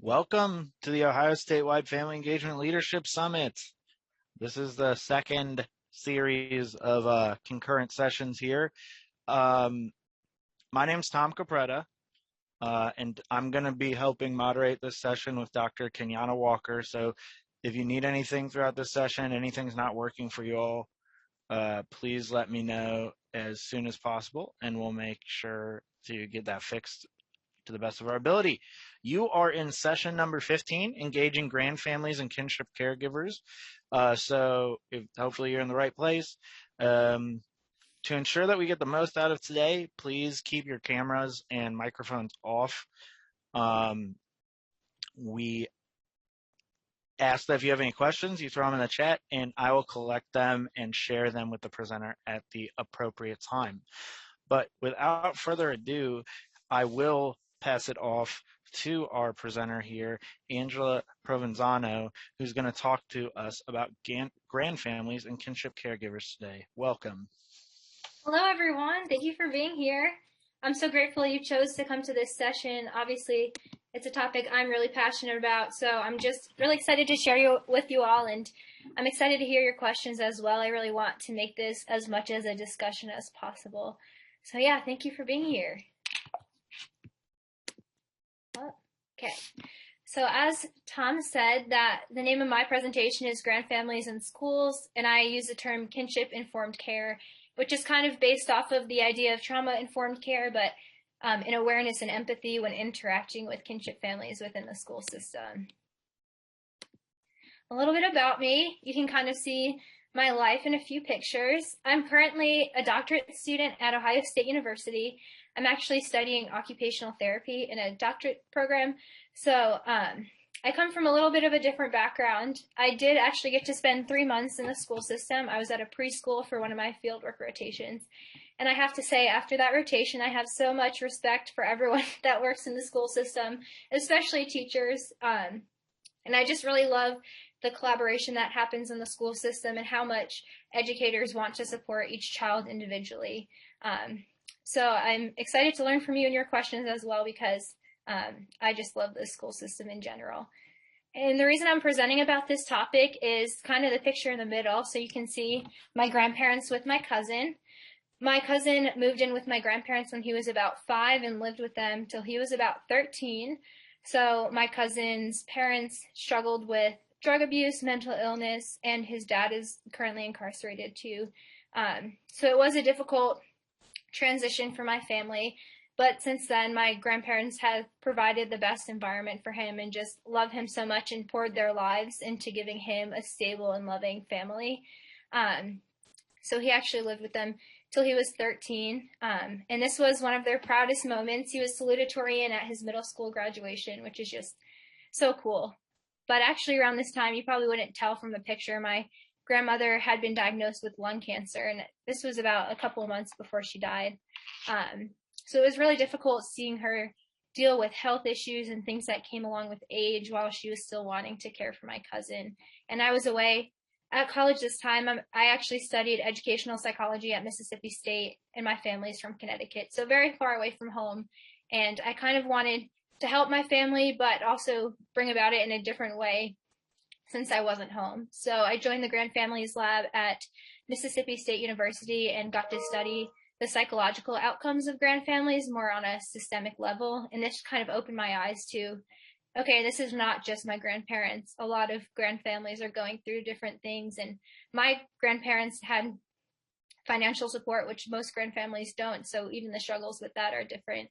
Welcome to the Ohio Statewide Family Engagement Leadership Summit. This is the second series of concurrent sessions here. My name's Tom Capretta, and I'm going to be helping moderate this session with Dr. Kenyana Walker. So if you need anything throughout this session, anything's not working for you all, please let me know as soon as possible, and we'll make sure to get that fixed to the best of our ability. You are in session number 15, Engaging Grandfamilies and Kinship Caregivers. So hopefully you're in the right place. To ensure that we get the most out of today, please keep your cameras and microphones off. We ask that if you have any questions, you throw them in the chat, and I will collect them and share them with the presenter at the appropriate time. But without further ado, I will pass it off to our presenter here, Angela Provenzano, who's going to talk to us about grandfamilies and kinship caregivers today. Welcome. Hello, everyone. Thank you for being here. I'm so grateful you chose to come to this session. Obviously, it's a topic I'm really passionate about, so I'm just really excited to share with you all, and I'm excited to hear your questions as well. I really want to make this as much as a discussion as possible. So yeah, thank you for being here. Okay, so as Tom said, that the name of my presentation is Grandfamilies in Schools, and I use the term kinship-informed care, which is kind of based off of the idea of trauma-informed care, but in awareness and empathy when interacting with kinship families within the school system. A little bit about me. You can kind of see my life in a few pictures. I'm currently a doctorate student at Ohio State University. I'm actually studying occupational therapy in a doctorate program. So I come from a little bit of a different background. I did actually get to spend 3 months in the school system. I was at a preschool for one of my fieldwork rotations. And I have to say, after that rotation, I have so much respect for everyone that works in the school system, especially teachers. And I just really love the collaboration that happens in the school system and how much educators want to support each child individually. So I'm excited to learn from you and your questions as well, because I just love the school system in general. And the reason I'm presenting about this topic is kind of the picture in the middle. So you can see my grandparents with my cousin. My cousin moved in with my grandparents when he was about 5 and lived with them till he was about 13. So my cousin's parents struggled with drug abuse, mental illness, and his dad is currently incarcerated too. So it was a difficult transition for my family, but since then my grandparents have provided the best environment for him and just love him so much and poured their lives into giving him a stable and loving family. So he actually lived with them till he was 13, and this was one of their proudest moments. He was salutatorian at his middle school graduation, which is just so cool. But actually around this time, you probably wouldn't tell from the picture, my grandmother had been diagnosed with lung cancer, and this was about a couple of months before she died. So it was really difficult seeing her deal with health issues and things that came along with age while she was still wanting to care for my cousin. And I was away at college this time. I actually studied educational psychology at Mississippi State, and my family's from Connecticut, so very far away from home. And I kind of wanted to help my family, but also bring about it in a different way since I wasn't home. So I joined the Grandfamilies lab at Mississippi State University and got to study the psychological outcomes of grandfamilies more on a systemic level. And this kind of opened my eyes to, okay, this is not just my grandparents. A lot of grandfamilies are going through different things, and my grandparents had financial support, which most grandfamilies don't. So even the struggles with that are different.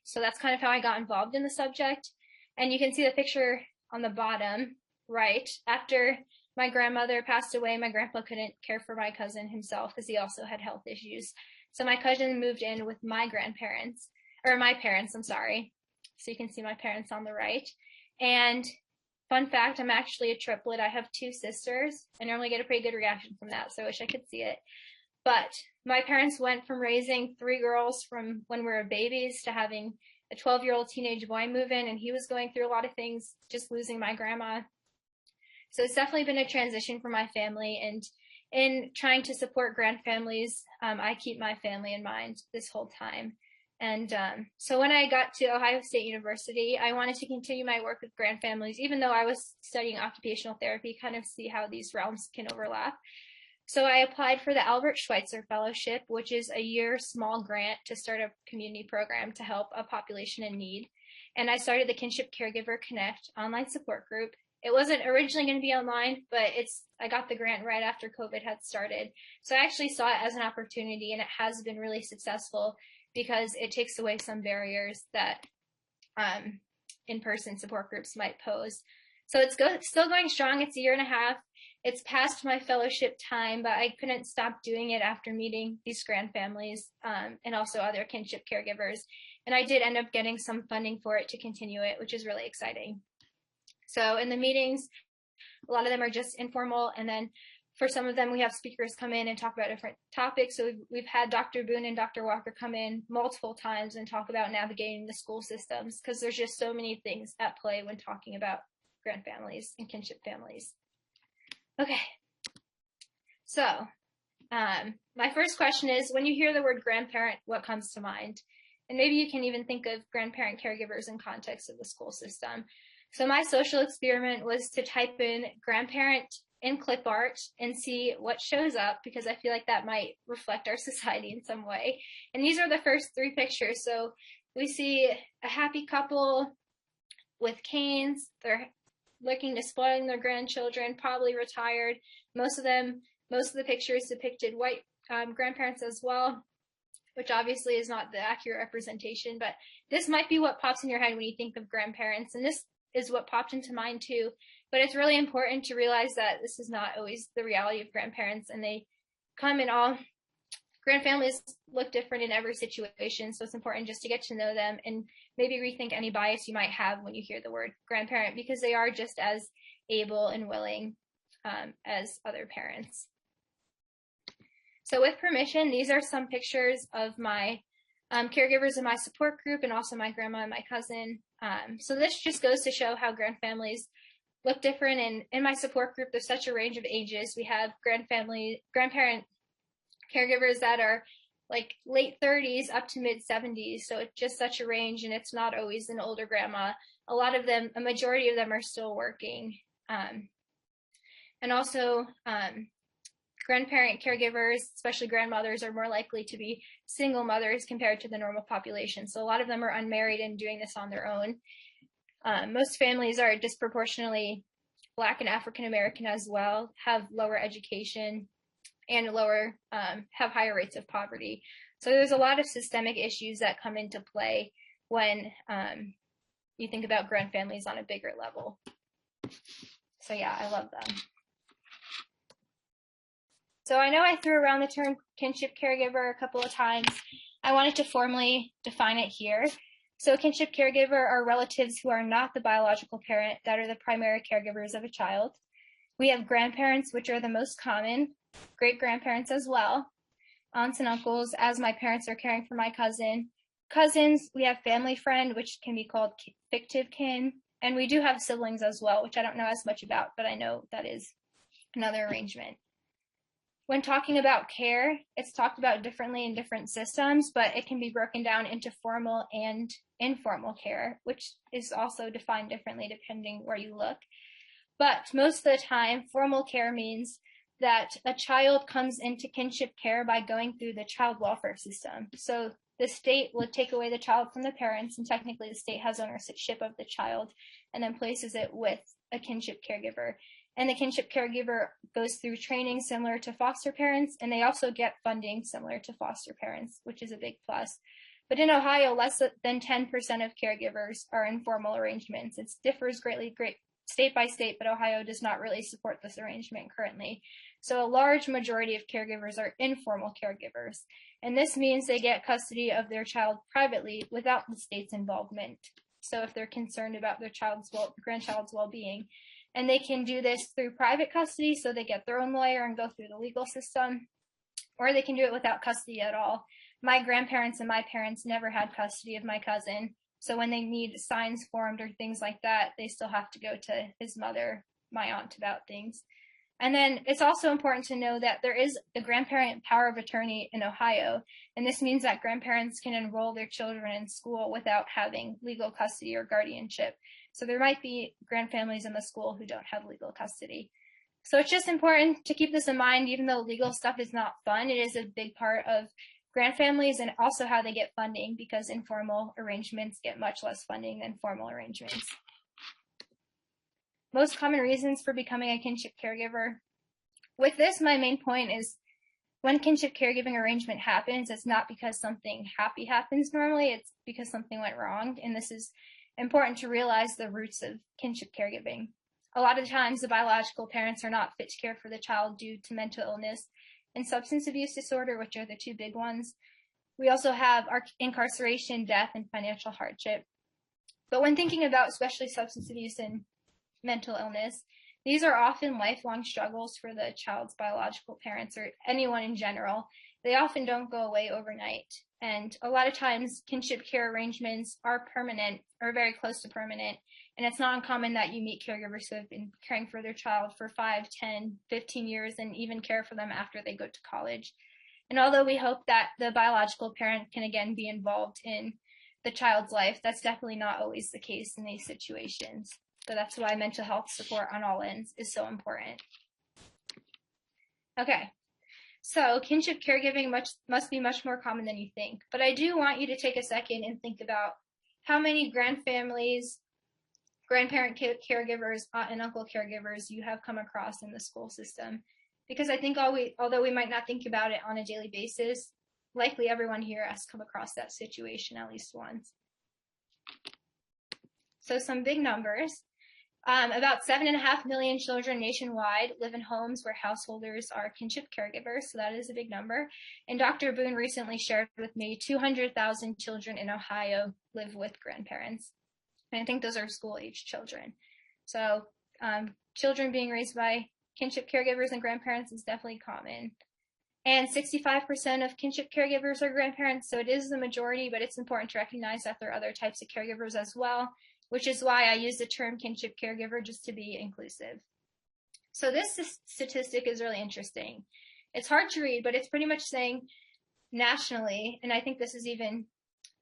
So that's kind of how I got involved in the subject. And you can see the picture on the bottom right. After my grandmother passed away, my grandpa couldn't care for my cousin himself because he also had health issues. So my cousin moved in with my parents, I'm sorry. So you can see my parents on the right. And fun fact, I'm actually a triplet. I have 2 sisters. I normally get a pretty good reaction from that, so I wish I could see it. But my parents went from raising 3 girls from when we were babies to having a 12-year-old teenage boy move in, and he was going through a lot of things, just losing my grandma. So it's definitely been a transition for my family, and in trying to support grandfamilies, I keep my family in mind this whole time. And so when I got to Ohio State University, I wanted to continue my work with Grandfamilies, even though I was studying occupational therapy, kind of see how these realms can overlap. So I applied for the Albert Schweitzer Fellowship, which is a year small grant to start a community program to help a population in need. And I started the Kinship Caregiver Connect online support group. It wasn't originally going to be online, but I got the grant right after COVID had started. So I actually saw it as an opportunity, and it has been really successful because it takes away some barriers that in-person support groups might pose. So it's still going strong. It's a year and a half. It's past my fellowship time, but I couldn't stop doing it after meeting these Grandfamilies and also other kinship caregivers. And I did end up getting some funding for it to continue it, which is really exciting. So in the meetings, a lot of them are just informal, and then for some of them, we have speakers come in and talk about different topics. So we've had Dr. Boone and Dr. Walker come in multiple times and talk about navigating the school systems, because there's just so many things at play when talking about Grandfamilies and kinship families. Okay, so my first question is, when you hear the word grandparent, what comes to mind? And maybe you can even think of grandparent caregivers in context of the school system. So my social experiment was to type in grandparent in clip art and see what shows up, because I feel like that might reflect our society in some way. And these are the first three pictures. So we see a happy couple with canes. They're looking to spoiling their grandchildren, probably retired. Most of the pictures depicted white grandparents as well, which obviously is not the accurate representation, but this might be what pops in your head when you think of grandparents, and this is what popped into mine too. But it's really important to realize that this is not always the reality of grandparents, and they come in all. Grandfamilies look different in every situation, so it's important just to get to know them and maybe rethink any bias you might have when you hear the word grandparent, because they are just as able and willing as other parents. So with permission, these are some pictures of my caregivers in my support group, and also my grandma and my cousin. So this just goes to show how grandfamilies look different. And in my support group, there's such a range of ages. We have grandparent caregivers that are like late 30s up to mid 70s. So it's just such a range, and it's not always an older grandma. A majority of them are still working. And also grandparent caregivers, especially grandmothers, are more likely to be single mothers compared to the normal population. So a lot of them are unmarried and doing this on their own. Most families are disproportionately Black and African American as well, have lower education, and have higher rates of poverty. So there's a lot of systemic issues that come into play when you think about grandfamilies on a bigger level. So yeah, I love them. So I know I threw around the term kinship caregiver a couple of times. I wanted to formally define it here. So kinship caregiver are relatives who are not the biological parent that are the primary caregivers of a child. We have grandparents, which are the most common, great-grandparents as well, aunts and uncles, as my parents are caring for my cousin. Cousins, we have family friend, which can be called fictive kin, and we do have siblings as well, which I don't know as much about, but I know that is another arrangement. When talking about care, it's talked about differently in different systems, but it can be broken down into formal and informal care, which is also defined differently depending where you look. But most of the time, formal care means that a child comes into kinship care by going through the child welfare system. So the state would take away the child from the parents, and technically the state has ownership of the child and then places it with a kinship caregiver. And the kinship caregiver goes through training similar to foster parents, and they also get funding similar to foster parents, which is a big plus. But in Ohio, less than 10% of caregivers are in formal arrangements. It differs greatly state by state, but Ohio does not really support this arrangement currently. So a large majority of caregivers are informal caregivers, and this means they get custody of their child privately without the state's involvement. So if they're concerned about their grandchild's well-being, and they can do this through private custody, so they get their own lawyer and go through the legal system, or they can do it without custody at all. My grandparents and my parents never had custody of my cousin, so when they need signs formed or things like that, they still have to go to his mother, my aunt, about things. And then it's also important to know that there is a grandparent power of attorney in Ohio, and this means that grandparents can enroll their children in school without having legal custody or guardianship. So there might be grandfamilies in the school who don't have legal custody. So it's just important to keep this in mind. Even though legal stuff is not fun, it is a big part of grandfamilies and also how they get funding, because informal arrangements get much less funding than formal arrangements. Most common reasons for becoming a kinship caregiver. With this, my main point is when kinship caregiving arrangement happens, it's not because something happy happens normally, it's because something went wrong. And this is important to realize the roots of kinship caregiving. A lot of times, the biological parents are not fit to care for the child due to mental illness and substance abuse disorder, which are the two big ones. We also have our incarceration, death, and financial hardship. But when thinking about especially substance abuse and mental illness, these are often lifelong struggles for the child's biological parents or anyone in general. They often don't go away overnight. And a lot of times, kinship care arrangements are permanent or very close to permanent. And it's not uncommon that you meet caregivers who have been caring for their child for 5, 10, 15 years and even care for them after they go to college. And although we hope that the biological parent can again be involved in the child's life, that's definitely not always the case in these situations. So that's why mental health support on all ends is so important. Okay, so kinship caregiving must be much more common than you think. But I do want you to take a second and think about how many grandfamilies, grandparent caregivers, aunt and uncle caregivers you have come across in the school system. Because I think although we might not think about it on a daily basis, likely everyone here has come across that situation at least once. So some big numbers. About 7.5 million children nationwide live in homes where householders are kinship caregivers, so that is a big number. And Dr. Boone recently shared with me 200,000 children in Ohio live with grandparents. And I think those are school-age children. So children being raised by kinship caregivers and grandparents is definitely common. And 65% of kinship caregivers are grandparents, so it is the majority, but it's important to recognize that there are other types of caregivers as well, which is why I use the term kinship caregiver just to be inclusive. So this statistic is really interesting. It's hard to read, but it's pretty much saying nationally, and I think this is even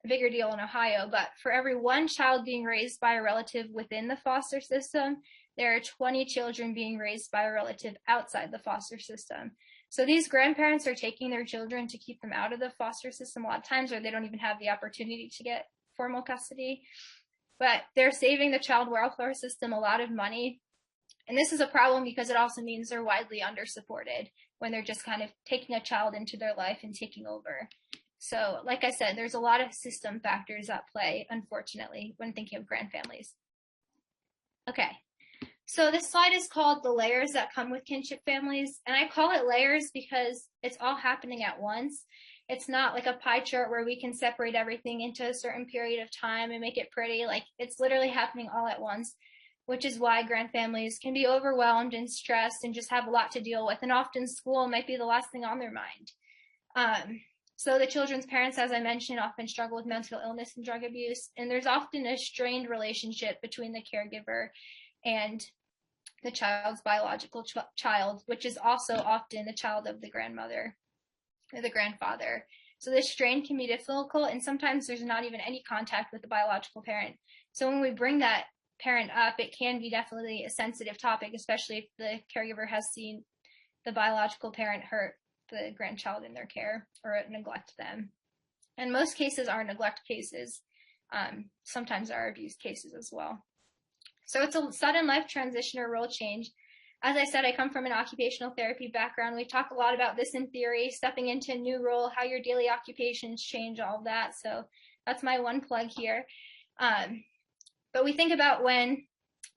a bigger deal in Ohio, but for every one child being raised by a relative within the foster system, there are 20 children being raised by a relative outside the foster system. So these grandparents are taking their children to keep them out of the foster system a lot of times, or they don't even have the opportunity to get formal custody. But they're saving the child welfare system a lot of money. And this is a problem because it also means they're widely undersupported when they're just kind of taking a child into their life and taking over. So, like I said, there's a lot of system factors at play, unfortunately, when thinking of grandfamilies. Okay, so this slide is called The Layers That Come with Kinship Families. And I call it layers because it's all happening at once. It's not like a pie chart where we can separate everything into a certain period of time and make it pretty. Like, it's literally happening all at once, which is why grandfamilies can be overwhelmed and stressed and just have a lot to deal with. And often school might be the last thing on their mind. So the children's parents, as I mentioned, often struggle with mental illness and drug abuse. And there's often a strained relationship between the caregiver and the child's biological child, which is also often the child of the grandmother or the grandfather. So this strain can be difficult, and sometimes there's not even any contact with the biological parent. So when we bring that parent up, it can be definitely a sensitive topic, especially if the caregiver has seen the biological parent hurt the grandchild in their care or neglect them. And most cases are neglect cases. Sometimes there are abuse cases as well. So it's a sudden life transition or role change. As I said, I come from an occupational therapy background. We talk a lot about this in theory, stepping into a new role, how your daily occupations change, all of that. So that's my one plug here. But we think about when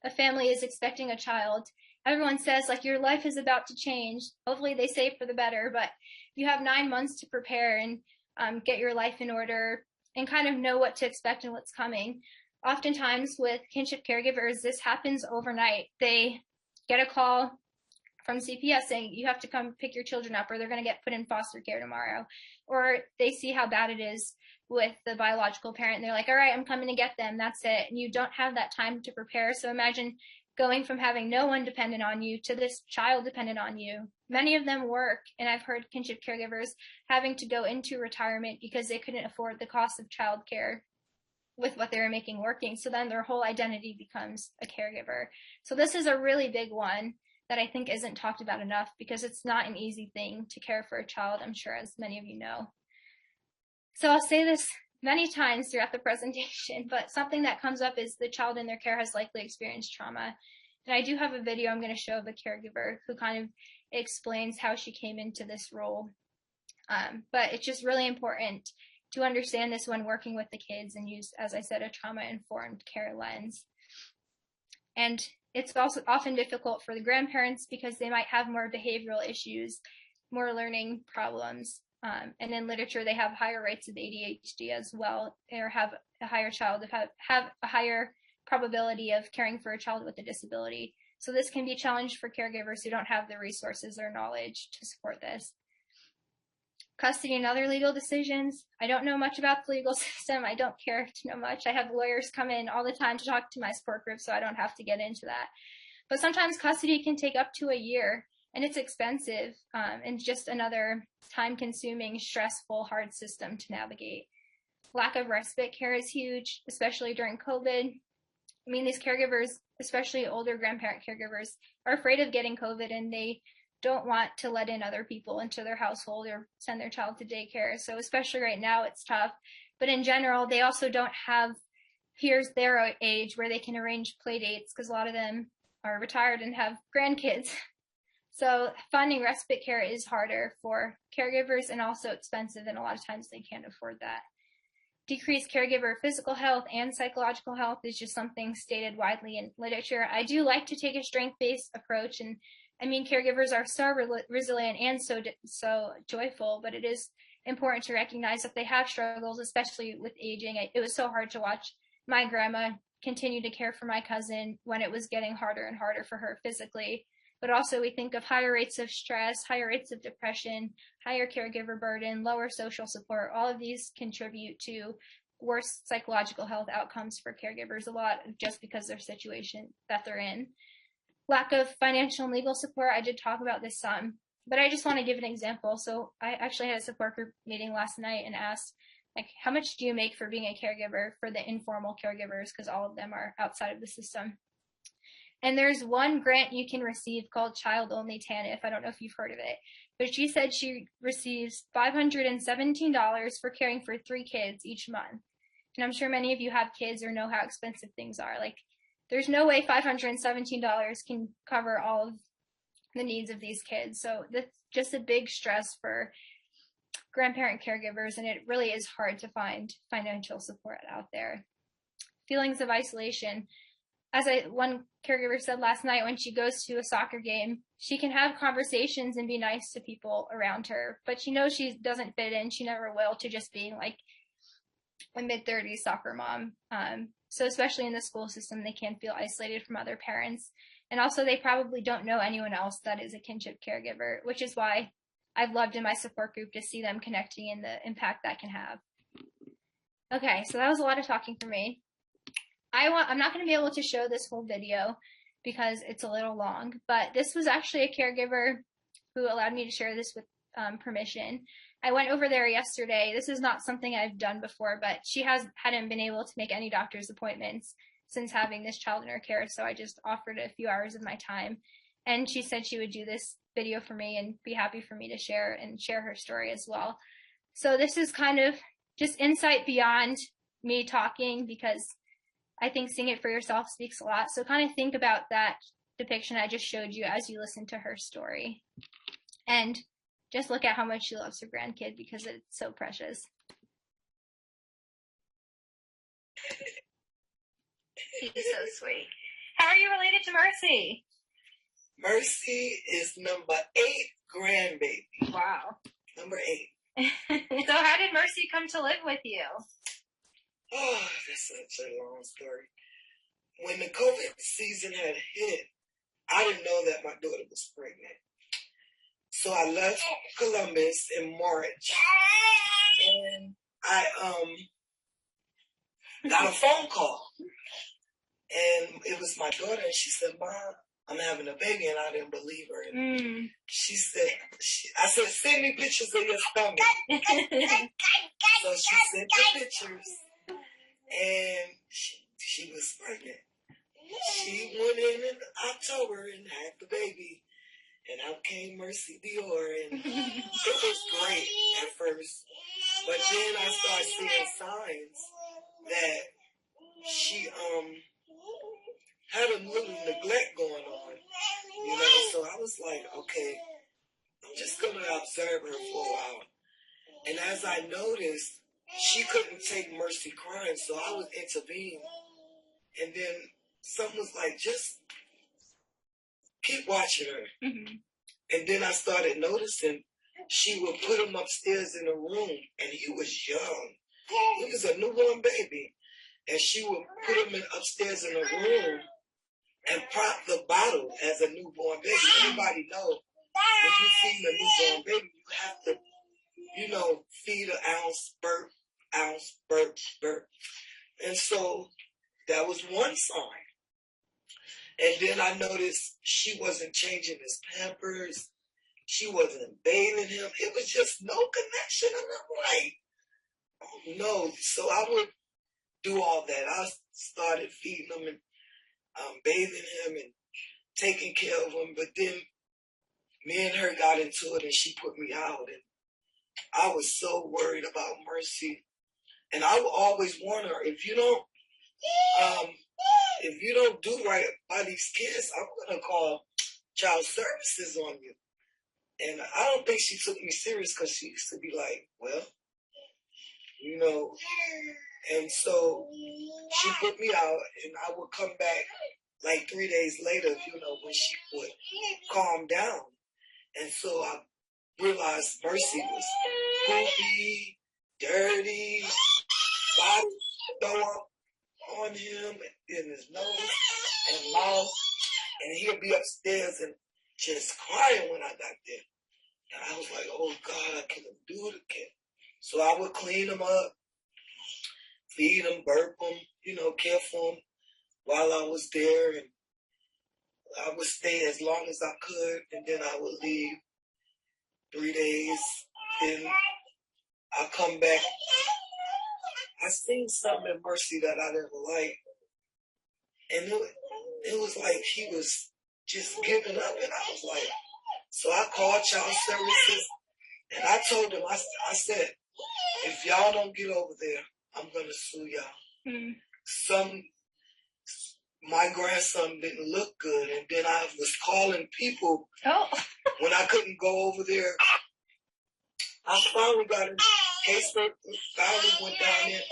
a family is expecting a child, everyone says, like, your life is about to change. Hopefully they say for the better, but you have 9 months to prepare and get your life in order and kind of know what to expect and what's coming. Oftentimes with kinship caregivers, this happens overnight. They get a call from CPS saying you have to come pick your children up or they're going to get put in foster care tomorrow. Or they see how bad it is with the biological parent and they're like, all right, I'm coming to get them. That's it. And you don't have that time to prepare. So imagine going from having no one dependent on you to this child dependent on you. Many of them work, and I've heard kinship caregivers having to go into retirement because they couldn't afford the cost of childcare with what they were making working. So then their whole identity becomes a caregiver. So this is a really big one that I think isn't talked about enough, because it's not an easy thing to care for a child, I'm sure, as many of you know. So I'll say this many times throughout the presentation, but something that comes up is the child in their care has likely experienced trauma. And I do have a video I'm going to show of a caregiver who kind of explains how she came into this role. But it's just really important to understand this when working with the kids and use, as I said, a trauma-informed care lens. And it's also often difficult for the grandparents because they might have more behavioral issues, more learning problems. And in literature, they have higher rates of ADHD as well, or have a higher have a higher probability of caring for a child with a disability. So this can be a challenge for caregivers who don't have the resources or knowledge to support this. Custody and other legal decisions. I don't know much about the legal system. I don't care to know much. I have lawyers come in all the time to talk to my support group, so I don't have to get into that. But sometimes custody can take up to a year, and it's expensive, and just another time-consuming, stressful, hard system to navigate. Lack of respite care is huge, especially during COVID. I mean, these caregivers, especially older grandparent caregivers, are afraid of getting COVID, and they don't want to let in other people into their household or send their child to daycare. So especially right now, it's tough. But in general, they also don't have peers their age where they can arrange play dates, because a lot of them are retired and have grandkids. So finding respite care is harder for caregivers and also expensive, and a lot of times they can't afford that. Decreased caregiver physical health and psychological health is just something stated widely in literature. I do like to take a strength-based approach, and I mean, caregivers are so resilient and so joyful, but it is important to recognize that they have struggles, especially with aging. It was so hard to watch my grandma continue to care for my cousin when it was getting harder and harder for her physically. But also we think of higher rates of stress, higher rates of depression, higher caregiver burden, lower social support. All of these contribute to worse psychological health outcomes for caregivers, a lot just because of their situation that they're in. Lack of financial and legal support, I did talk about this some, but I just want to give an example. So I actually had a support group meeting last night and asked, like, how much do you make for being a caregiver for the informal caregivers, because all of them are outside of the system. And there's one grant you can receive called Child Only TANF. I don't know if you've heard of it, but she said she receives $517 for caring for 3 kids each month. And I'm sure many of you have kids or know how expensive things are. Like, there's no way $517 can cover all of the needs of these kids. So that's just a big stress for grandparent caregivers, and it really is hard to find financial support out there. Feelings of isolation. As one caregiver said last night, when she goes to a soccer game, she can have conversations and be nice to people around her, but she knows she doesn't fit in. She never will, to just being like a mid-30s soccer mom. So especially in the school system, they can feel isolated from other parents. And also they probably don't know anyone else that is a kinship caregiver, which is why I've loved in my support group to see them connecting and the impact that can have. Okay, so that was a lot of talking for me. I'm not going to be able to show this whole video because it's a little long, but this was actually a caregiver who allowed me to share this with permission. I went over there yesterday. This is not something I've done before, but she hadn't been able to make any doctor's appointments since having this child in her care, so I just offered a few hours of my time. And she said she would do this video for me and be happy for me to share her story as well. So this is kind of just insight beyond me talking, because I think seeing it for yourself speaks a lot. So kind of think about that depiction I just showed you as you listen to her story. And just look at how much she loves her grandkid, because it's so precious. She's so sweet. How are you related to Mercy? Mercy is number 8 grandbaby. Wow. Number 8. So how did Mercy come to live with you? Oh, that's such a long story. When the COVID season had hit, I didn't know that my daughter was pregnant. So I left Columbus in March, and I got a phone call And it was my daughter, and she said, Mom, I'm having a baby, and I didn't believe her. And she said, I said, send me pictures of your stomach. So she sent the pictures, and she was pregnant. She went in October and had the baby, and out came Mercy Dior, and it was great at first. But then I started seeing signs that she had a little neglect going on, you know. So I was like, okay, I'm just gonna observe her for a while. And as I noticed, she couldn't take Mercy crying, so I would intervene. And then someone was like, just keep watching her. Mm-hmm. And then I started noticing she would put him upstairs in a room, and he was young. He was a newborn baby. And she would put him upstairs in a room and prop the bottle as a newborn baby. Anybody know when you feed a newborn baby, you have to, you know, feed an ounce, burp, burp. And so that was one sign. And then I noticed she wasn't changing his pampers. She wasn't bathing him. It was just no connection. And I'm like, oh no. So I would do all that. I started feeding him and bathing him and taking care of him. But then me and her got into it, and she put me out. And I was so worried about Mercy. And I would always warn her, if you don't do right by these kids, I'm gonna call child services on you. And I don't think she took me serious, because she used to be like, well, you know. And so she put me out, and I would come back like 3 days later, you know, when she would calm down. And so I realized Mercy was poopy, dirty, body throw up on him in his nose and mouth. And he'll be upstairs and just crying when I got there. And I was like, oh God, I can't do it again. So I would clean him up, feed him, burp him, you know, care for him while I was there. And I would stay as long as I could, and then I would leave 3 days. Then I come back. I seen something in Mercy that I didn't like. And it was like he was just giving up. And I was like, so I called child services, and I told them, I said, if y'all don't get over there, I'm going to sue y'all. Mm. My grandson didn't look good, and then I was calling people when I couldn't go over there. I finally got a caseworker, finally went down there,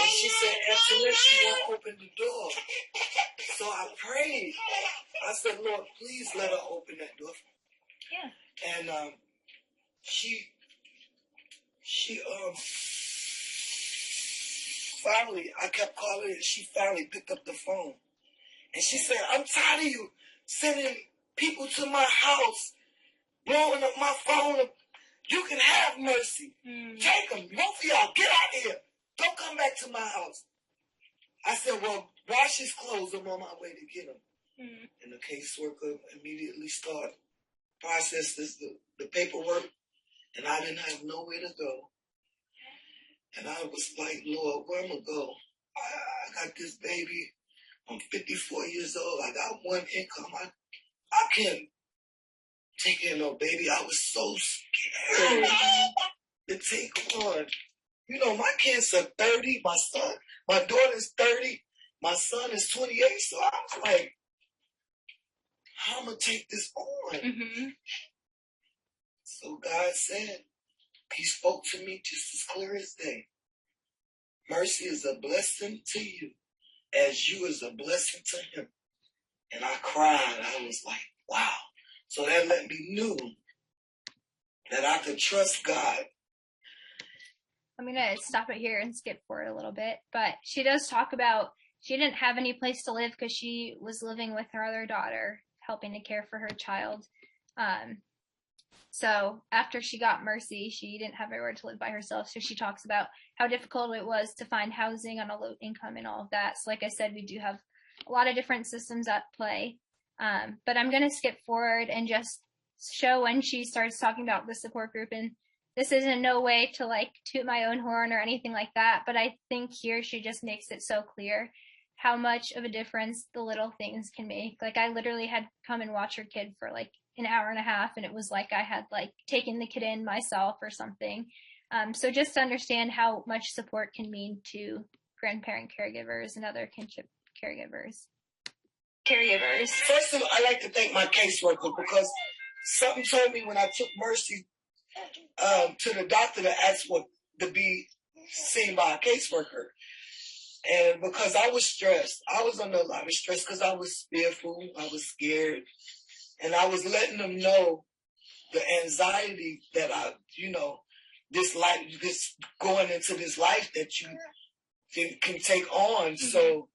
and she said, Antoinette, she won't open the door. So I prayed. I said, Lord, please let her open that door. Yeah. And she finally, I kept calling her, and she finally picked up the phone. And she said, I'm tired of you sending people to my house, blowing up my phone. You can have Mercy. Take them. Both of y'all, get out of here. Don't come back to my house. I said, well, wash his clothes. I'm on my way to get him. And the caseworker immediately started processing the paperwork, and I didn't have nowhere to go. And I was like, Lord, where am I going to go? I got this baby. I'm 54 years old. I got one income. I can't take care of no baby. I was so scared to take on. You know, my kids are 30. My daughter's 30. My son is 28. So I was like, how am I going to take this on? Mm-hmm. So God said, he spoke to me just as clear as day. Mercy is a blessing to you, as you is a blessing to him. And I cried. I was like, wow. So that let me know that I could trust God. I'm going to stop it here and skip forward a little bit. But she does talk about she didn't have any place to live because she was living with her other daughter, helping to care for her child. So after she got Mercy, she didn't have anywhere to live by herself. So she talks about how difficult it was to find housing on a low income and all of that. So like I said, we do have a lot of different systems at play. But I'm going to skip forward and just show when she starts talking about the support group. And this is in no way to like toot my own horn or anything like that, but I think here she just makes it so clear how much of a difference the little things can make. Like I literally had come and watch her kid for like an hour and a half, and it was like I had like taken the kid in myself or something. So just to understand how much support can mean to grandparent caregivers and other kinship caregivers. First of all, I like to thank my caseworker because something told me when I took Mercy to the doctor to ask to be seen by a caseworker. And because I was stressed, I was under a lot of stress because I was fearful, I was scared, and I was letting them know the anxiety that this going into this life that you can take on. So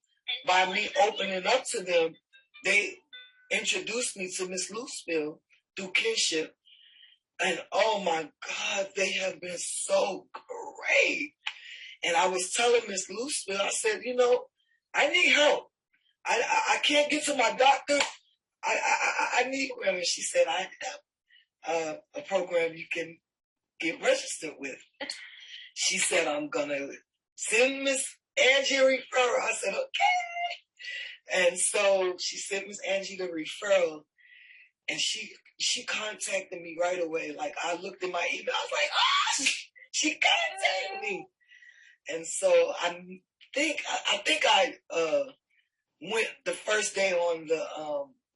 by me opening up to them, they introduced me to Miss Luceville through Kinship. And oh my God, they have been so great. And I was telling Miss Luceville, I said, I need help. I can't get to my doctor. I need one. And she said, I have a program you can get registered with. She said, I'm going to send Miss Angie a referral. I said, okay. And so she sent Miss Angie the referral. And she contacted me right away. Like, I looked at my email. I was like, she contacted me. And so I think I went the first day on the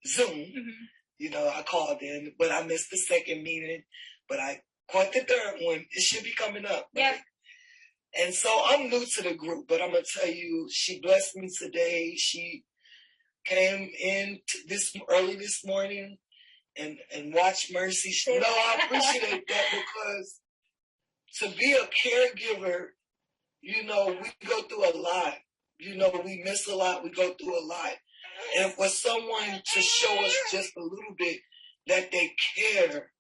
Zoom. Mm-hmm. I called in, but I missed the second meeting. But I caught the third one. It should be coming up. Yeah. And so I'm new to the group, but I'm going to tell you, she blessed me today. She came in early this morning and watched Mercy. I appreciate that because to be a caregiver, we go through a lot. We miss a lot. We go through a lot. And for someone to show us just a little bit that they care,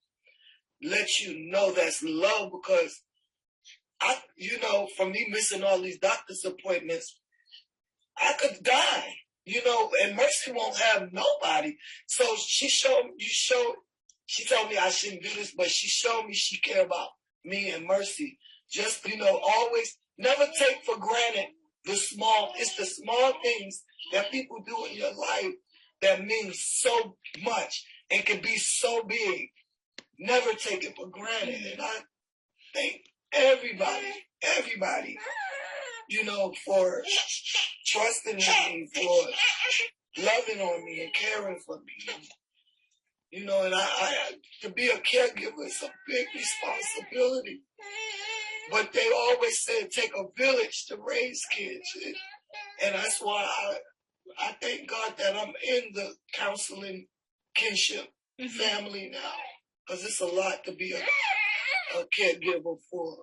let you know that's love because for me missing all these doctor's appointments, I could die, and Mercy won't have nobody. So she told me I shouldn't do this, but she showed me she cared about me and Mercy. Just, always never take for granted it's the small things that people do in your life that mean so much and can be so big. Never take it for granted. And I thank everybody, for trusting in me, for loving on me and caring for me. And I to be a caregiver is a big responsibility. But they always say it take a village to raise kids. And that's why I thank God that I'm in the counseling kinship family now. Because it's a lot to be a caregiver for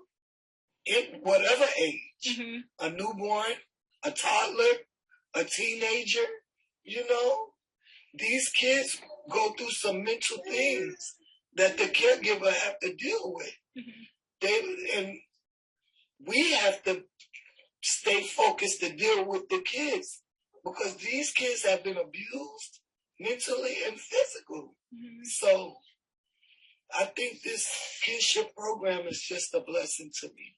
whatever age. A newborn, a toddler, a teenager, These kids go through some mental things that the caregiver have to deal with. And we have to stay focused to deal with the kids because these kids have been abused mentally and physically. So I think this kinship program is just a blessing to me.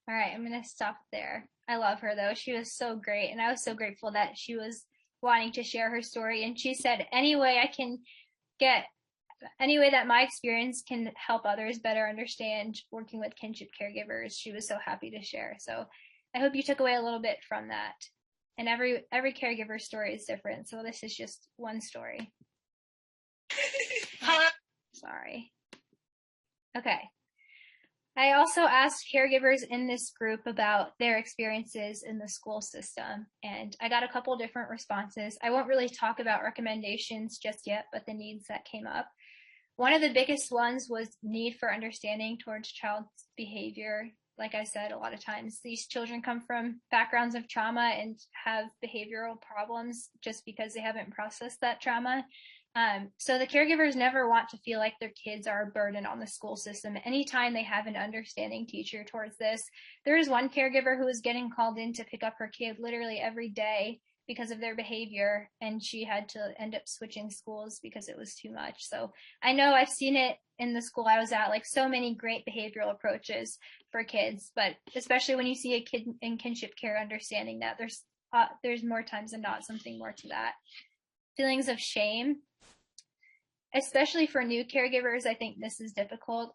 All right, I'm going to stop there. I love her, though. She was so great, and I was so grateful that she was wanting to share her story. And she said, any way that my experience can help others better understand working with kinship caregivers, she was so happy to share. So I hope you took away a little bit from that. And every caregiver story is different, so this is just one story. Sorry. Okay. I also asked caregivers in this group about their experiences in the school system, and I got a couple different responses. I won't really talk about recommendations just yet, but the needs that came up. One of the biggest ones was need for understanding towards child's behavior. Like I said, a lot of times these children come from backgrounds of trauma and have behavioral problems just because they haven't processed that trauma. So the caregivers never want to feel like their kids are a burden on the school system. Anytime they have an understanding teacher towards this, there is one caregiver who was getting called in to pick up her kid literally every day because of their behavior, and she had to end up switching schools because it was too much. So I know I've seen it in the school I was at, like so many great behavioral approaches for kids, but especially when you see a kid in kinship care, understanding that there's more times than not something more to that. Feelings of shame, especially for new caregivers, I think this is difficult.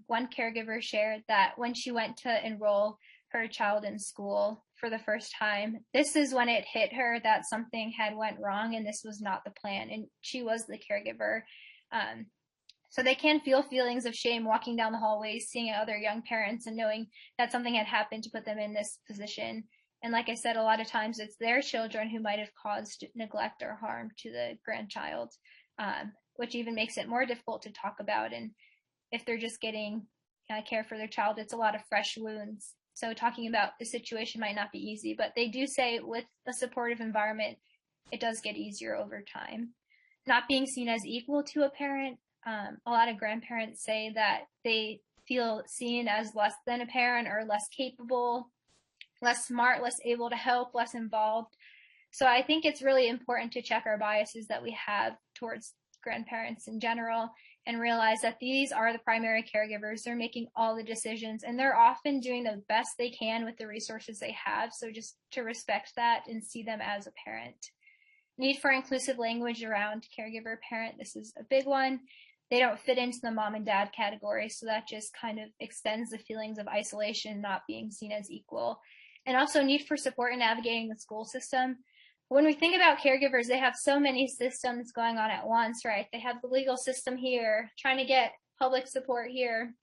One caregiver shared that when she went to enroll her child in school for the first time, this is when it hit her that something had went wrong and this was not the plan, and she was the caregiver. So they can feel feelings of shame walking down the hallways, seeing other young parents and knowing that something had happened to put them in this position. And like I said, a lot of times it's their children who might have caused neglect or harm to the grandchild, which even makes it more difficult to talk about. And if they're just getting care for their child, it's a lot of fresh wounds. So talking about the situation might not be easy, but they do say with a supportive environment, it does get easier over time. Not being seen as equal to a parent. A lot of grandparents say that they feel seen as less than a parent or less capable, less smart, less able to help, less involved. So I think it's really important to check our biases that we have towards grandparents in general and realize that these are the primary caregivers. They're making all the decisions and they're often doing the best they can with the resources they have. So just to respect that and see them as a parent. Need for inclusive language around caregiver parent. This is a big one. They don't fit into the mom and dad category, so that just kind of extends the feelings of isolation, not being seen as equal. And also need for support in navigating the school system. When we think about caregivers, they have so many systems going on at once, right? They have the legal system here, trying to get public support here,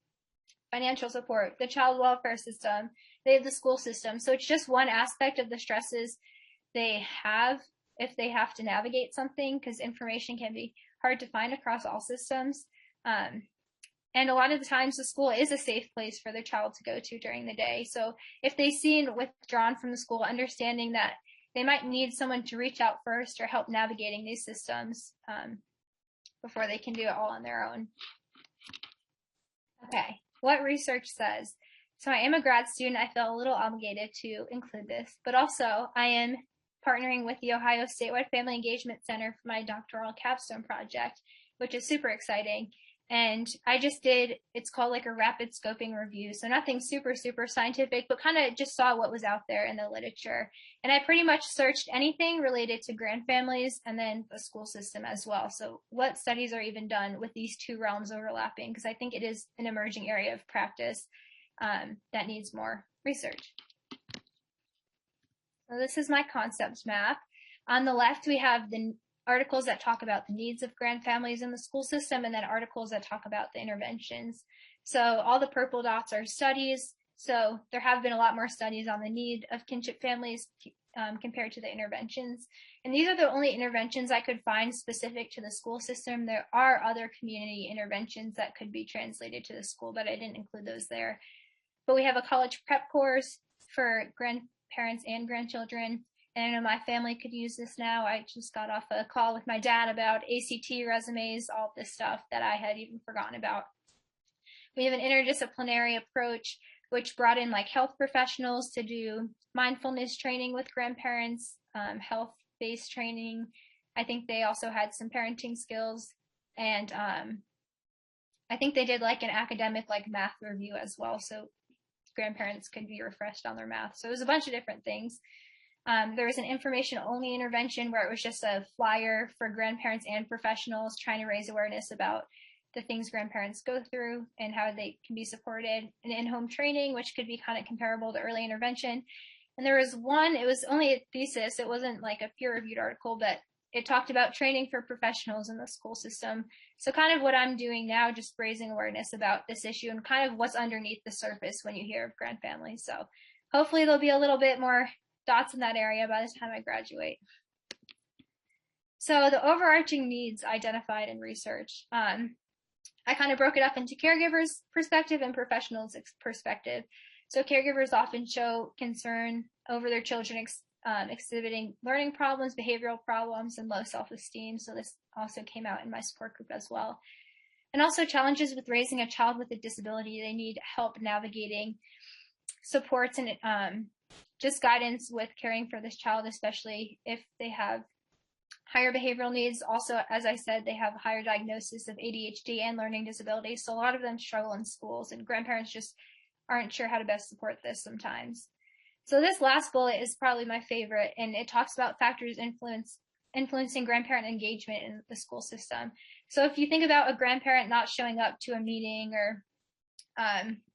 financial support, the child welfare system, they have the school system. So it's just one aspect of the stresses they have if they have to navigate something, because information can be hard to find across all systems. And a lot of the times the school is a safe place for the child to go to during the day. So if they seem withdrawn from the school, understanding that they might need someone to reach out first or help navigating these systems before they can do it all on their own. Okay, what research says. So I am a grad student. I feel a little obligated to include this, but also I am partnering with the Ohio Statewide Family Engagement Center for my doctoral capstone project, which is super exciting. And I just did, it's called like a rapid scoping review. So nothing super, super scientific, but kind of just saw what was out there in the literature. And I pretty much searched anything related to grandfamilies and then the school system as well. So what studies are even done with these two realms overlapping? Because I think it is an emerging area of practice that needs more research. So this is my concept map. On the left, we have the articles that talk about the needs of grandfamilies in the school system, and then articles that talk about the interventions. So all the purple dots are studies. So there have been a lot more studies on the need of kinship families compared to the interventions. And these are the only interventions I could find specific to the school system. There are other community interventions that could be translated to the school, but I didn't include those there. But we have a college prep course for grandparents and grandchildren. And I know my family could use this now. I just got off a call with my dad about ACT resumes, all this stuff that I had even forgotten about. We have an interdisciplinary approach, which brought in like health professionals to do mindfulness training with grandparents, health-based training. I think they also had some parenting skills. And I think they did like an academic like math review as well. So grandparents could be refreshed on their math. So it was a bunch of different things. There was an information-only intervention where it was just a flyer for grandparents and professionals trying to raise awareness about the things grandparents go through and how they can be supported. An in-home training, which could be kind of comparable to early intervention. And there was one, it was only a thesis. It wasn't like a peer-reviewed article, but it talked about training for professionals in the school system. So kind of what I'm doing now, just raising awareness about this issue and kind of what's underneath the surface when you hear of grandfamilies. So hopefully there'll be a little bit more dots in that area by the time I graduate. So the overarching needs identified in research, I kind of broke it up into caregivers' perspective and professionals' perspective. So caregivers often show concern over their children exhibiting learning problems, behavioral problems, and low self-esteem. So this also came out in my support group as well. And also challenges with raising a child with a disability. They need help navigating supports and just guidance with caring for this child, especially if they have higher behavioral needs. Also, as I said, they have a higher diagnosis of ADHD and learning disabilities. So a lot of them struggle in schools, and grandparents just aren't sure how to best support this sometimes. So this last bullet is probably my favorite, and it talks about factors influencing grandparent engagement in the school system. So if you think about a grandparent not showing up to a meeting or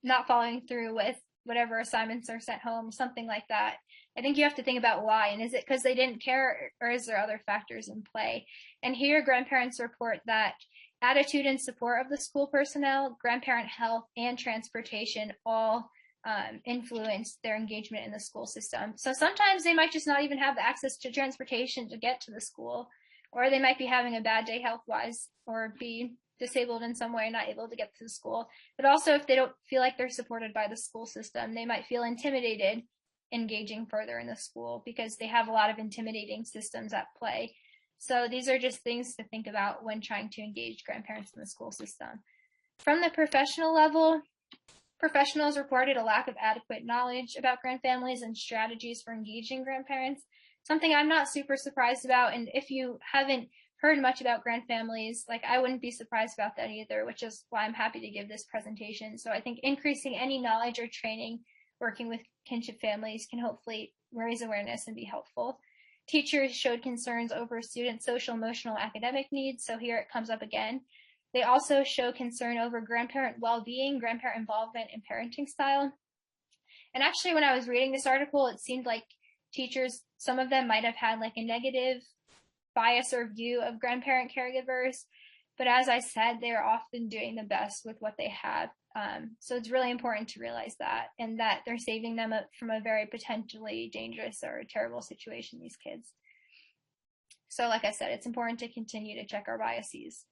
not following through with whatever assignments are sent home, something like that, I think you have to think about why. And is it because they didn't care, or is there other factors in play? And here, grandparents report that attitude and support of the school personnel, grandparent health, and transportation all influence their engagement in the school system. So sometimes they might just not even have the access to transportation to get to the school, or they might be having a bad day health-wise, or be disabled in some way and not able to get to the school. But also, if they don't feel like they're supported by the school system, they might feel intimidated engaging further in the school because they have a lot of intimidating systems at play. So these are just things to think about when trying to engage grandparents in the school system. From the professional level, professionals reported a lack of adequate knowledge about grandfamilies and strategies for engaging grandparents, something I'm not super surprised about. And if you haven't heard much about grandfamilies, like, I wouldn't be surprised about that either, which is why I'm happy to give this presentation. So I think increasing any knowledge or training working with kinship families can hopefully raise awareness and be helpful. Teachers showed concerns over students' social, emotional, academic needs, so here it comes up again. They also show concern over grandparent well-being, grandparent involvement, and parenting style. And actually, when I was reading this article, it seemed like teachers, some of them might have had like a negative bias or view of grandparent caregivers, but as I said, they're often doing the best with what they have. So it's really important to realize that, and that they're saving them from a very potentially dangerous or terrible situation, these kids. So like I said, it's important to continue to check our biases.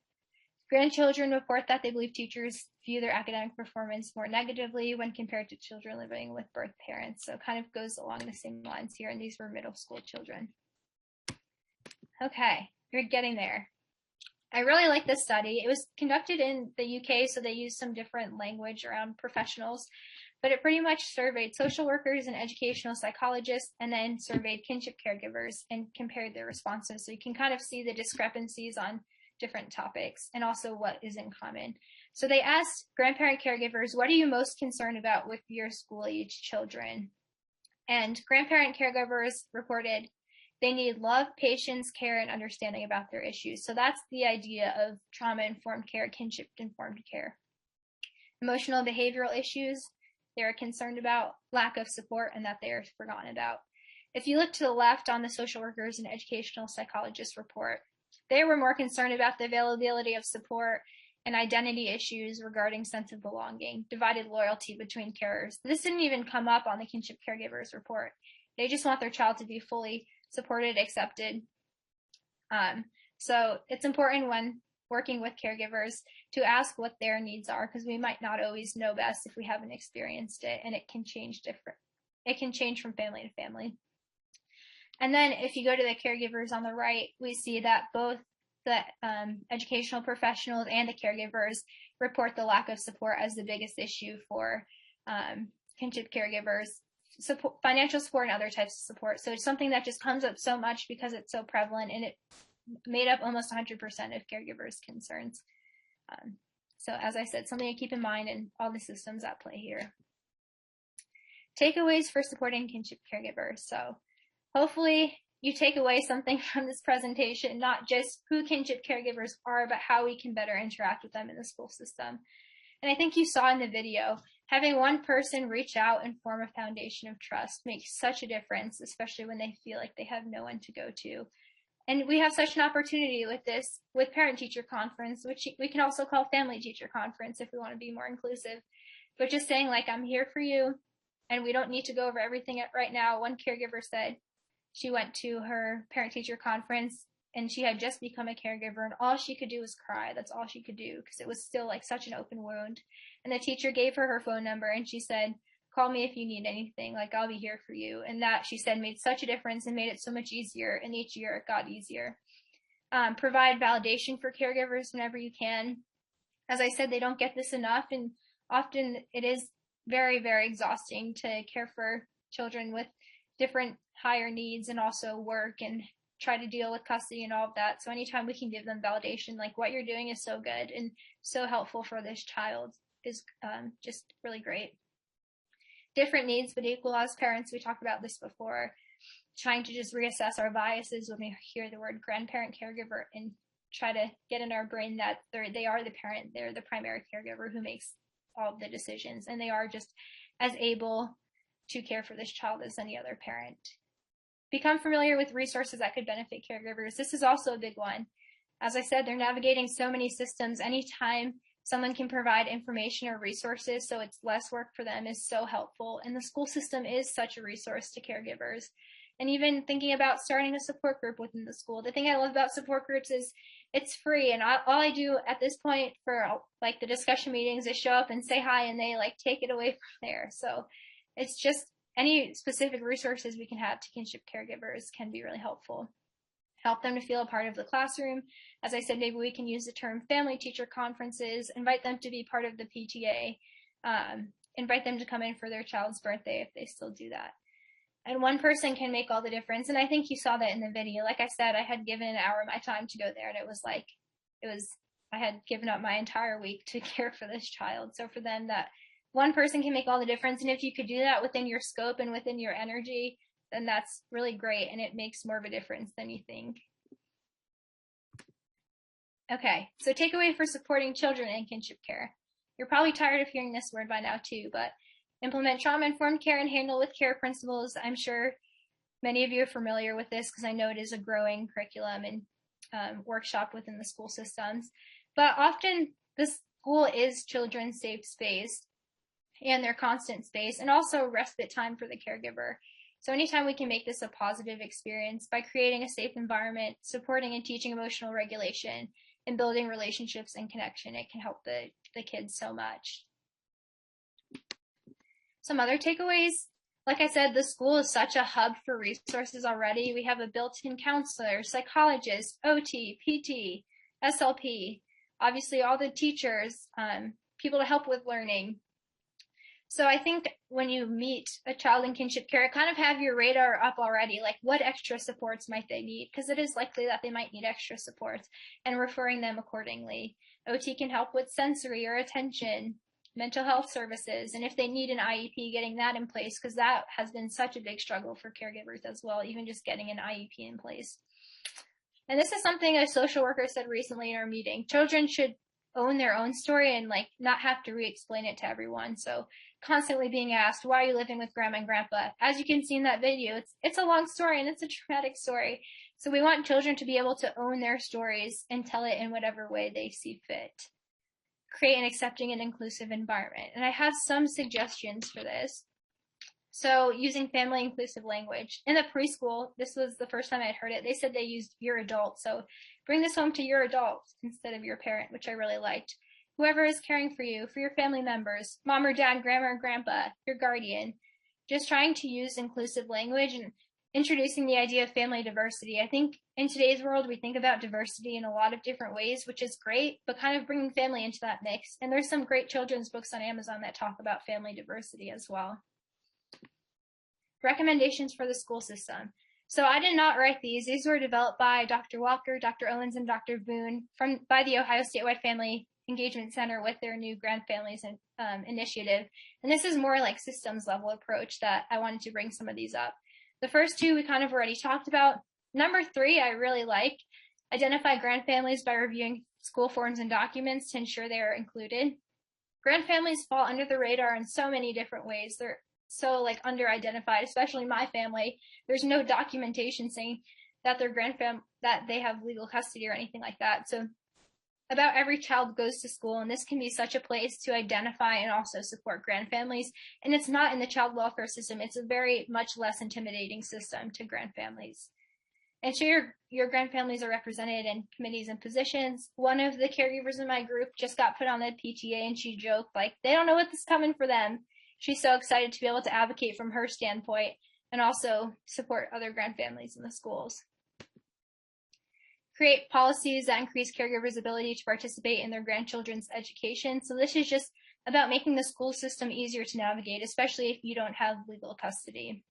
Grandchildren report that they believe teachers view their academic performance more negatively when compared to children living with birth parents. So it kind of goes along the same lines here, and these were middle school children. Okay, you're getting there. I really like this study. It was conducted in the UK, so they used some different language around professionals, but it pretty much surveyed social workers and educational psychologists, and then surveyed kinship caregivers and compared their responses. So you can kind of see the discrepancies on different topics and also what is in common. So they asked grandparent caregivers, what are you most concerned about with your school-age children? And grandparent caregivers reported they need love, patience, care, and understanding about their issues. So that's the idea of trauma-informed care, kinship-informed care. Emotional behavioral issues, they're concerned about lack of support and that they are forgotten about. If you look to the left on the social workers and educational psychologists report, they were more concerned about the availability of support and identity issues regarding sense of belonging, divided loyalty between carers. This didn't even come up on the kinship caregivers report. They just want their child to be fully supported, accepted. So it's important when working with caregivers to ask what their needs are, because we might not always know best if we haven't experienced it, and it can change from family to family. And then if you go to the caregivers on the right, we see that both the educational professionals and the caregivers report the lack of support as the biggest issue for kinship caregivers. Support, financial support, and other types of support. So it's something that just comes up so much because it's so prevalent, and it made up almost 100% of caregivers' concerns. So as I said, something to keep in mind in all the systems at play here. Takeaways for supporting kinship caregivers. So hopefully you take away something from this presentation, not just who kinship caregivers are, but how we can better interact with them in the school system. And I think you saw in the video, having one person reach out and form a foundation of trust makes such a difference, especially when they feel like they have no one to go to. And we have such an opportunity with parent-teacher conference, which we can also call family-teacher conference if we want to be more inclusive. But just saying, like, I'm here for you, and we don't need to go over everything right now. One caregiver said she went to her parent-teacher conference, and she had just become a caregiver, and all she could do was cry. That's all she could do, because it was still like such an open wound. And the teacher gave her her phone number, and she said, call me if you need anything, like, I'll be here for you. And that, she said, made such a difference and made it so much easier, and each year it got easier. Provide validation for caregivers whenever you can. As I said, they don't get this enough, and often it is very, very exhausting to care for children with different higher needs and also work and try to deal with custody and all of that. So anytime we can give them validation, like what you're doing is so good and so helpful for this child is just really great. Different needs, but equal as parents. We talked about this before, trying to just reassess our biases when we hear the word grandparent caregiver and try to get in our brain that they are the parent, they're the primary caregiver who makes all of the decisions, and they are just as able to care for this child as any other parent. Become familiar with resources that could benefit caregivers. This is also a big one. As I said, they're navigating so many systems. Anytime someone can provide information or resources so it's less work for them is so helpful. And the school system is such a resource to caregivers. And even thinking about starting a support group within the school. The thing I love about support groups is it's free. And all I do at this point for like the discussion meetings is show up and say hi, and they like take it away from there. So it's just any specific resources we can have to kinship caregivers can be really helpful. Help them to feel a part of the classroom. As I said, maybe we can use the term family teacher conferences, invite them to be part of the PTA, invite them to come in for their child's birthday if they still do that. And one person can make all the difference. And I think you saw that in the video. Like I said, I had given an hour of my time to go there, and I had given up my entire week to care for this child. So for them, that one person can make all the difference. And if you could do that within your scope and within your energy, then that's really great, and it makes more of a difference than you think. Okay, so takeaway for supporting children in kinship care. You're probably tired of hearing this word by now too, but implement trauma-informed care and handle with care principles. I'm sure many of you are familiar with this because I know it is a growing curriculum and workshop within the school systems. But often the school is children's safe space and their constant space, and also respite time for the caregiver. So anytime we can make this a positive experience by creating a safe environment, supporting and teaching emotional regulation, and building relationships and connection, it can help the kids so much. Some other takeaways. Like I said, the school is such a hub for resources already. We have a built-in counselor, psychologist, OT, PT, SLP, obviously all the teachers, people to help with learning. So I think when you meet a child in kinship care, kind of have your radar up already, like what extra supports might they need? Because it is likely that they might need extra supports, and referring them accordingly. OT can help with sensory or attention, mental health services, and if they need an IEP, getting that in place, because that has been such a big struggle for caregivers as well, even just getting an IEP in place. And this is something a social worker said recently in our meeting. Children should own their own story and like not have to re-explain it to everyone. So constantly being asked, why are you living with grandma and grandpa? As you can see in that video, it's a long story and it's a traumatic story. So we want children to be able to own their stories and tell it in whatever way they see fit. Create an accepting and inclusive environment. And I have some suggestions for this. So using family inclusive language. In the preschool, this was the first time I had heard it, they said they used your adult. So bring this home to your adult instead of your parent, which I really liked. Whoever is caring for you, for your family members, mom or dad, grandma or grandpa, your guardian. Just trying to use inclusive language and introducing the idea of family diversity. I think in today's world, we think about diversity in a lot of different ways, which is great, but kind of bringing family into that mix. And there's some great children's books on Amazon that talk about family diversity as well. Recommendations for the school system. So I did not write these. These were developed by Dr. Walker, Dr. Owens, and Dr. Boone by the Ohio Statewide Family Engagement Center with their new Grandfamilies initiative. And this is more like systems level approach that I wanted to bring some of these up. The first two we kind of already talked about. Number 3, I really like. Identify grandfamilies by reviewing school forms and documents to ensure they are included. Grandfamilies fall under the radar in so many different ways. They're so like under-identified, especially my family. There's no documentation saying that their that they have legal custody or anything like that. So about every child goes to school, and this can be such a place to identify and also support grandfamilies. And it's not in the child welfare system. It's a very much less intimidating system to grandfamilies. Ensure your grandfamilies are represented in committees and positions. One of the caregivers in my group just got put on the PTA, and she joked, like, they don't know what's coming for them. She's so excited to be able to advocate from her standpoint and also support other grandfamilies in the schools. Create policies that increase caregivers' ability to participate in their grandchildren's education. So this is just about making the school system easier to navigate, especially if you don't have legal custody.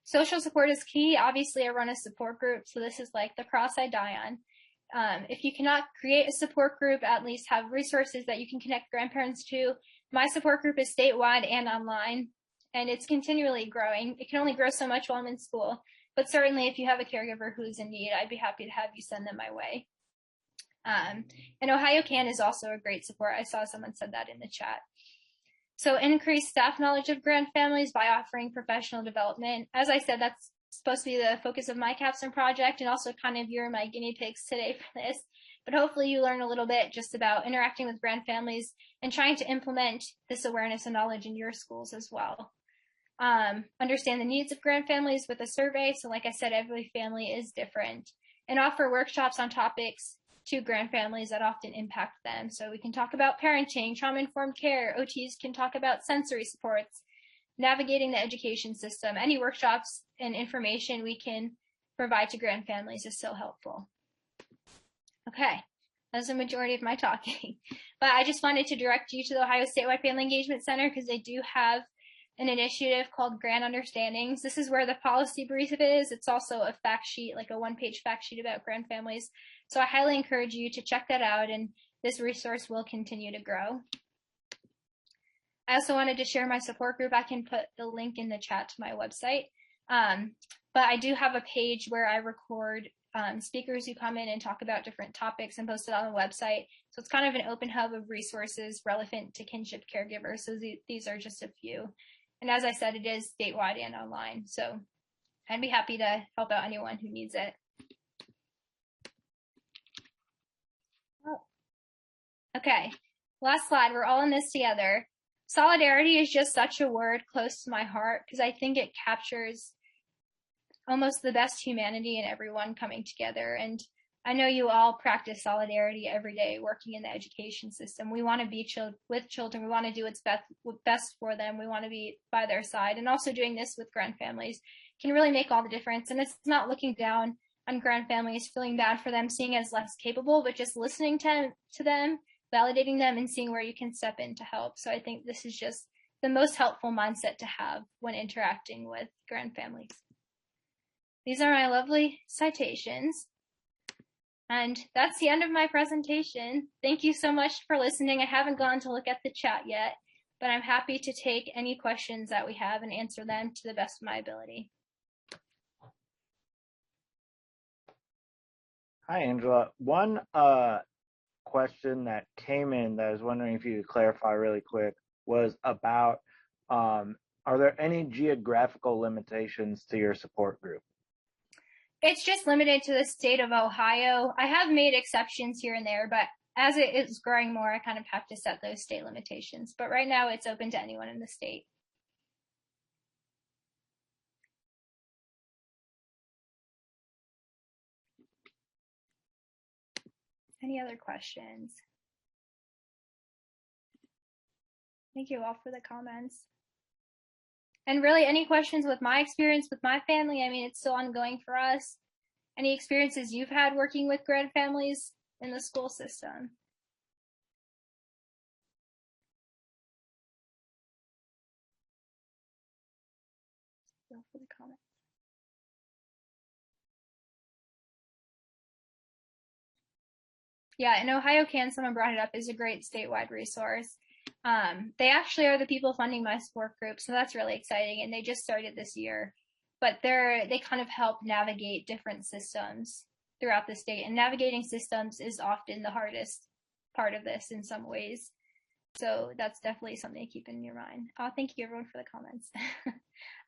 Social support is key. Obviously, I run a support group, so this is like the cross I die on. If you cannot create a support group, at least have resources that you can connect grandparents to. My support group is statewide and online, and it's continually growing. It can only grow so much while I'm in school, but certainly if you have a caregiver who's in need, I'd be happy to have you send them my way. And Ohio Can is also a great support. I saw someone said that in the chat. So increase staff knowledge of Grandfamilies by offering professional development. As I said, that's supposed to be the focus of my capstone project, and also kind of you're my guinea pigs today for this. But hopefully you learn a little bit just about interacting with Grandfamilies and trying to implement this awareness and knowledge in your schools as well. Understand the needs of Grandfamilies with a survey. So like I said, every family is different. And offer workshops on topics to Grandfamilies that often impact them. So we can talk about parenting, trauma-informed care. OTs can talk about sensory supports, navigating the education system. Any workshops and information we can provide to Grandfamilies is so helpful. Okay, that's the majority of my talking. But I just wanted to direct you to the Ohio Statewide Family Engagement Center because they do have an initiative called Grand Understandings. This is where the policy brief is. It's also a fact sheet, like a one-page fact sheet about Grandfamilies. So I highly encourage you to check that out, and this resource will continue to grow. I also wanted to share my support group. I can put the link in the chat to my website. But I do have a page where I record speakers who come in and talk about different topics and post it on the website. So it's kind of an open hub of resources relevant to Kinship Caregivers. So these are just a few. And as I said, it is statewide and online. So I'd be happy to help out anyone who needs it. Okay, last slide. We're all in this together. Solidarity is just such a word close to my heart because I think it captures almost the best humanity in everyone coming together. And I know you all practice solidarity every day working in the education system. We want to be with children. We want to do what's best for them. We want to be by their side. And also doing this with Grandfamilies can really make all the difference. And it's not looking down on Grandfamilies, feeling bad for them, seeing as less capable, but just listening to them, validating them, and seeing where you can step in to help. So I think this is just the most helpful mindset to have when interacting with Grandfamilies. These are my lovely citations. And that's the end of my presentation. Thank you so much for listening. I haven't gone to look at the chat yet, but I'm happy to take any questions that we have and answer them to the best of my ability. Hi, Angela. One question that came in that I was wondering if you could clarify really quick was about, are there any geographical limitations to your support group? It's just limited to the state of Ohio. I have made exceptions here and there, but as it is growing more, I kind of have to set those state limitations. But right now it's open to anyone in the state. Any other questions? Thank you all for the comments. And really, any questions with my experience with my family? I mean, it's still ongoing for us. Any experiences you've had working with Grandfamilies in the school system? Go for the comments. Yeah, in Ohio Can, someone brought it up, is a great statewide resource. They actually are the people funding my support group, so that's really exciting, and they just started this year. But they kind of help navigate different systems throughout the state, and navigating systems is often the hardest part of this in some ways. So that's definitely something to keep in your mind. Thank you everyone for the comments.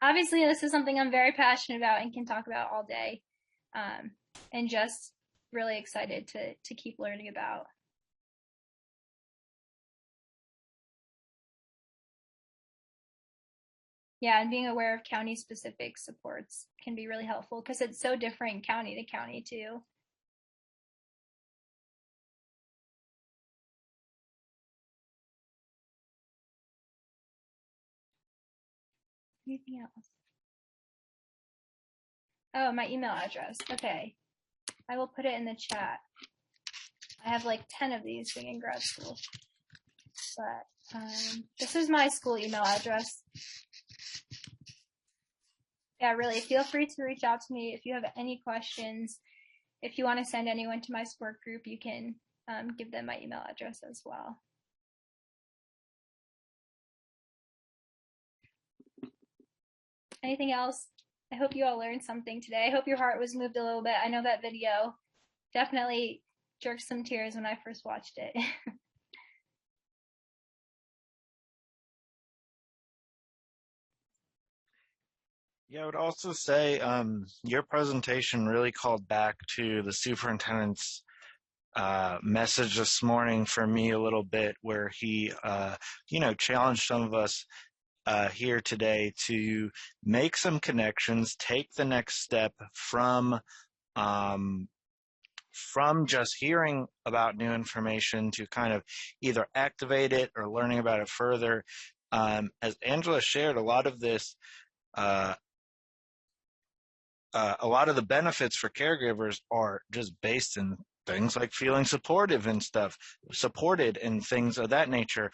Obviously, this is something I'm very passionate about and can talk about all day, and just really excited to keep learning about. Yeah, and being aware of county-specific supports can be really helpful because it's so different county to county too. Anything else? Oh, my email address. Okay. I will put it in the chat. I have like 10 of these being in grad school. But This is my school email address. Yeah, really, feel free to reach out to me if you have any questions. If you want to send anyone to my support group, you can give them my email address as well. Anything else? I hope you all learned something today. I hope your heart was moved a little bit. I know that video definitely jerked some tears when I first watched it. Yeah, I would also say your presentation really called back to the superintendent's message this morning for me a little bit, where he, challenged some of us here today to make some connections, take the next step from just hearing about new information to kind of either activate it or learning about it further. As Angela shared, a lot of this, a lot of the benefits for caregivers are just based in things like feeling supported and things of that nature,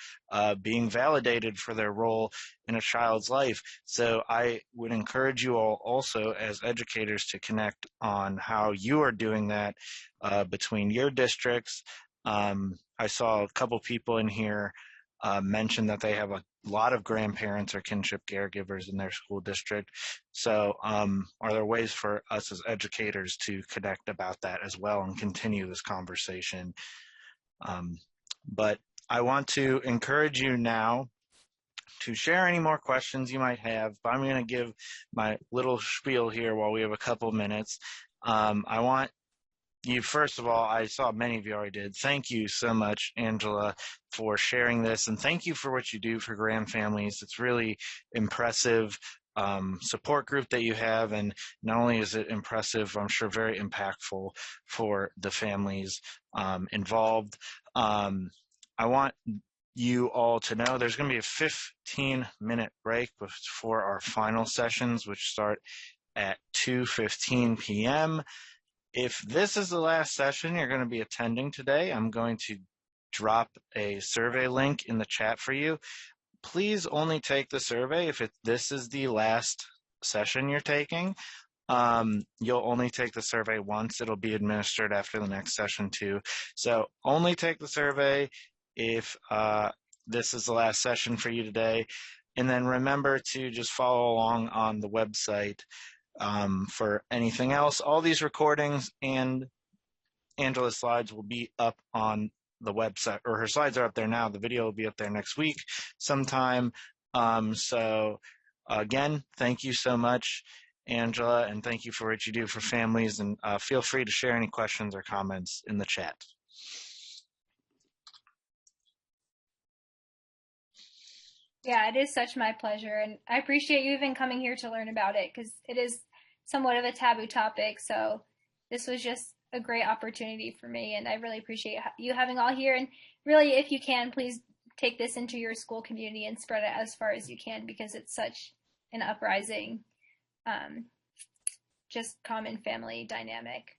being validated for their role in a child's life. So I would encourage you all also as educators to connect on how you are doing that between your districts. I saw a couple people in here mention that they have a lot of grandparents or kinship caregivers in their school district. So are there ways for us as educators to connect about that as well and continue this conversation? But I want to encourage you now to share any more questions you might have. But I'm going to give my little spiel here while we have a couple minutes. I want you, first of all, I saw many of you already did. Thank you so much, Angela, for sharing this, and thank you for what you do for Grandfamilies. It's really impressive support group that you have, and not only is it impressive, I'm sure very impactful for the families involved. I want you all to know there's going to be a 15-minute break before our final sessions, which start at 2:15 p.m. If this is the last session you're going to be attending today, I'm going to drop a survey link in the chat for you. Please only take the survey if this is the last session you're taking. You'll only take the survey once. It'll be administered after the next session too. So only take the survey if this is the last session for you today. And then remember to just follow along on the website for anything else. All these recordings and Angela's slides will be up on the website, or her slides are up there now. The video will be up there next week sometime. So again, thank you so much, Angela, and thank you for what you do for families, and feel free to share any questions or comments in the chat. Yeah, it is such my pleasure, and I appreciate you even coming here to learn about it, because it is somewhat of a taboo topic, so this was just a great opportunity for me, and I really appreciate you having all here. And really, if you can, please take this into your school community and spread it as far as you can, because it's such an uprising, just common family dynamic.